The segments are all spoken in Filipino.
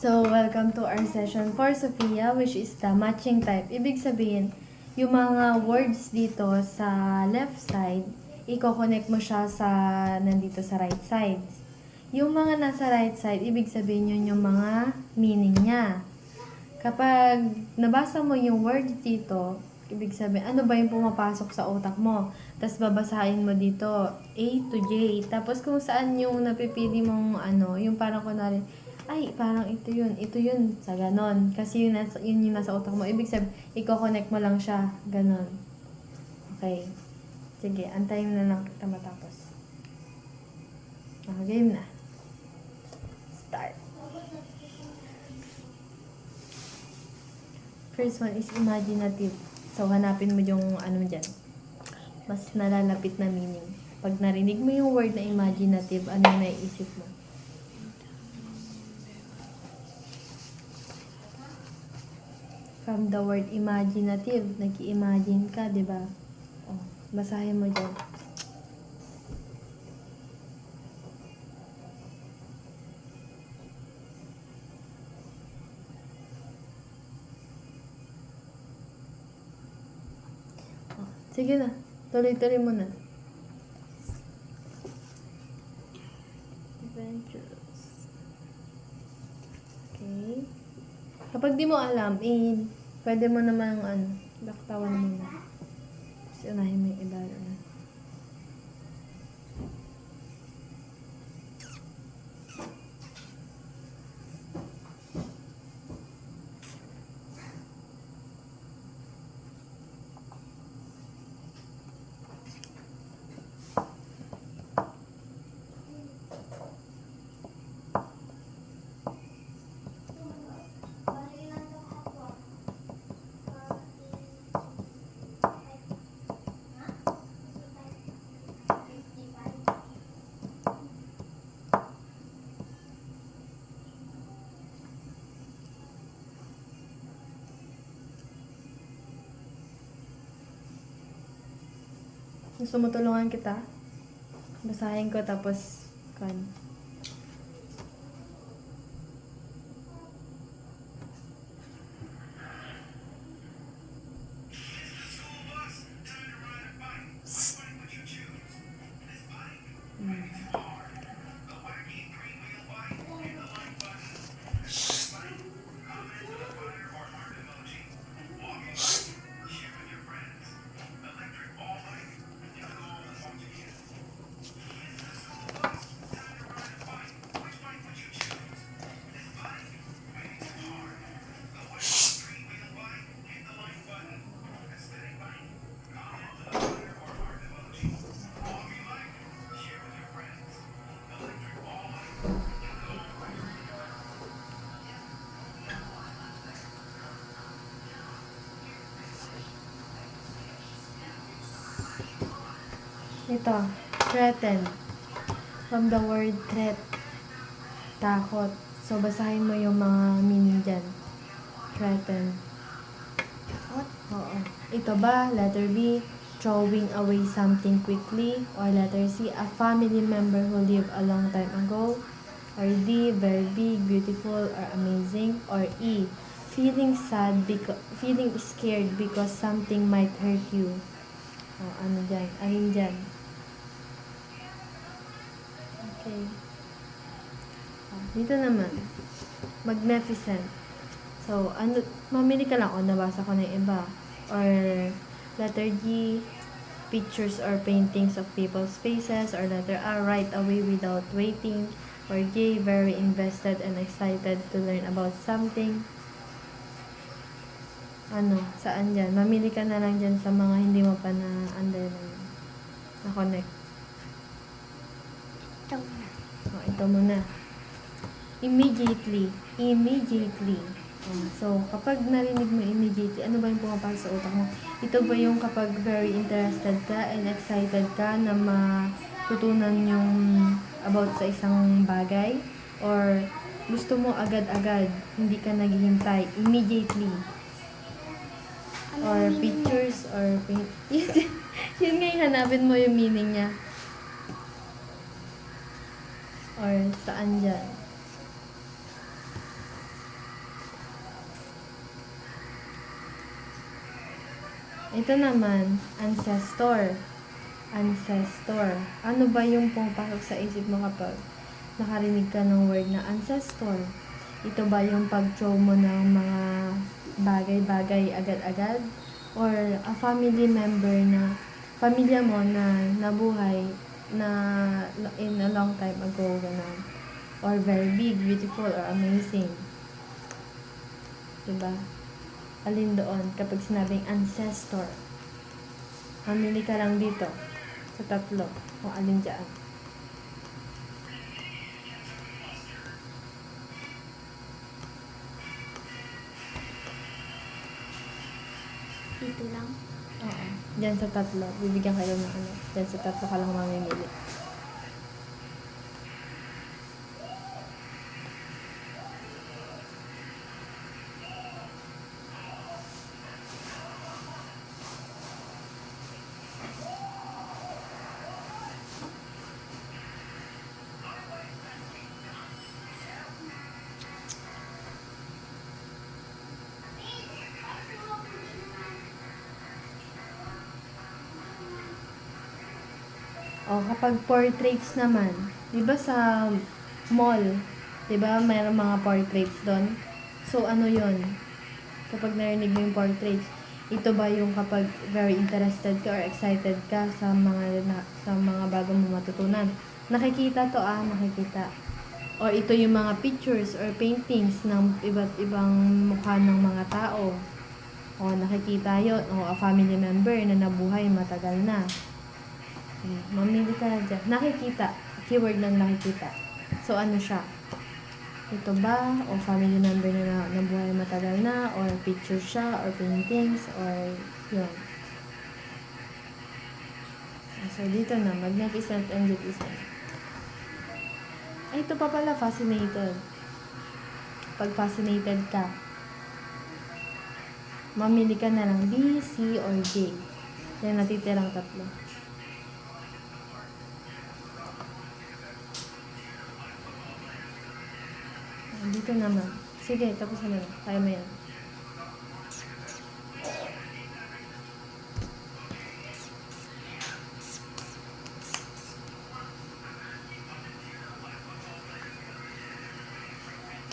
So, welcome to our session for Sophia, which is the matching type. Ibig sabihin, yung mga words dito sa left side, i-connect mo siya sa nandito sa right side. Yung mga nasa right side, ibig sabihin yun yung mga meaning niya. Kapag nabasa mo yung words dito, ibig sabihin, ano ba yung pumapasok sa utak mo? Tapos babasahin mo dito, A to J. Tapos kung saan yung napipili mong yung parang kunwari, ay, parang ito yun, sa ganon. Kasi yun yung nasa utak mo. Ibig sabihin, i-connect mo lang siya, ganon. Okay. Sige, antayin na lang kita matapos. Game na. Start. First one is imaginative. So, hanapin mo yung dyan. Mas nalalapit na meaning. Pag narinig mo yung word na imaginative, ano yung naiisip mo? From the word imaginative, nag-i-imagine ka, di ba? Oh, basahin mo dyan. Oh, sige na, tuloy-tuloy mo na. Adventurous. Okay. Kapag di mo alam, pwede mo naman laktawan mo na. Kasi unahin mo yung iba. Gusto mo tulungan kita? Basahin ko tapos ito, threaten. From the word threat, takot. So, basahin mo yung mga meaning dyan. Threaten. What? Oo. Ito ba? Letter B, throwing away something quickly. Or letter C, a family member who lived a long time ago. Or D, very big, beautiful, or amazing. Or E, feeling scared because something might hurt you. O, ano dyan? Alin dyan? Okay. Dito naman, magnificent. So, mamili ka lang, nabasa ko na yung iba. Or, letter G, pictures or paintings of people's faces. Or letter R, right away without waiting. Or J, very invested and excited to learn about something. Saan dyan? Mamili ka na lang dyan sa mga hindi mo pa na-connect. Ito muna. Immediately. So, kapag narinig mo immediately, ano ba yung pumapasok sa utak mo? Ito ba yung kapag very interested ka and excited ka na matutunan yung about sa isang bagay? Or gusto mo agad-agad, hindi ka naghihintay, immediately? Or pictures or yun nga yung hanapin mo yung meaning niya. Or saan dyan? Ito naman, ancestor. Ancestor. Ano ba yung pumapasok sa isip mo kapag nakarinig ka ng word na ancestor? Ito ba yung pag-throw mo ng mga bagay-bagay agad-agad? Or a family member na pamilya mo na nabuhay na in a long time ago, gano'n. Or very big, beautiful, or amazing. Diba? Alin doon kapag sinabing ancestor? Mamili ka lang dito sa tatlo kung alin dyan. Dito lang. Oo. Diyan sa tatlo. Bibigyan kayo ng ano. Diyan sa tatlo ka lang mamimili. O, kapag portraits naman, di ba sa mall, di ba mayroong mga portraits doon? So, ano yon? Kapag narinig mo yung portraits, ito ba yung kapag very interested ka or excited ka sa mga bago mo matutunan? Nakikita to nakikita. Or ito yung mga pictures or paintings ng iba't ibang mukha ng mga tao. O, nakikita yon. O, a family member na nabuhay matagal na. Mamili ka na dyan. Nakikita. Keyword lang nakikita. So, ano siya? Ito ba? O family member na nabuhay matagal na? Or picture siya? Or paintings? Or yun. So, dito na. Magnificent and Beautiful. Ay, ito pa pala. Fascinated. Pag fascinated ka, mamili ka na lang B, C, or J. Yan natitirang tatlo. Dito naman. Sige, tapos na. Kaya mo yan.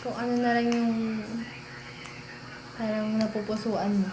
Kung ano na lang yung parang napupusuan mo.